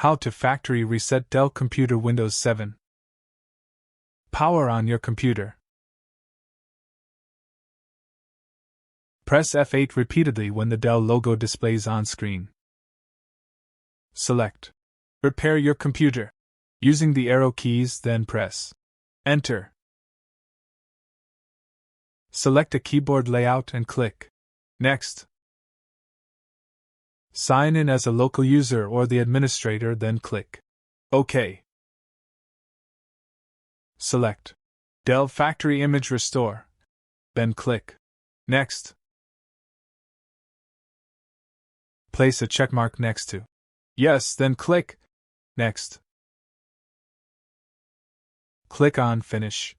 How to factory reset Dell computer Windows 7. Power on your computer. Press F8 repeatedly when the Dell logo displays on screen. Select Repair your computer. Using the arrow keys, then press Enter. Select a keyboard layout and click Next. Sign in as a local user or the administrator, then click OK. Select Dell Factory Image Restore, then click Next. Place a checkmark next to Yes, then click Next. Click on Finish.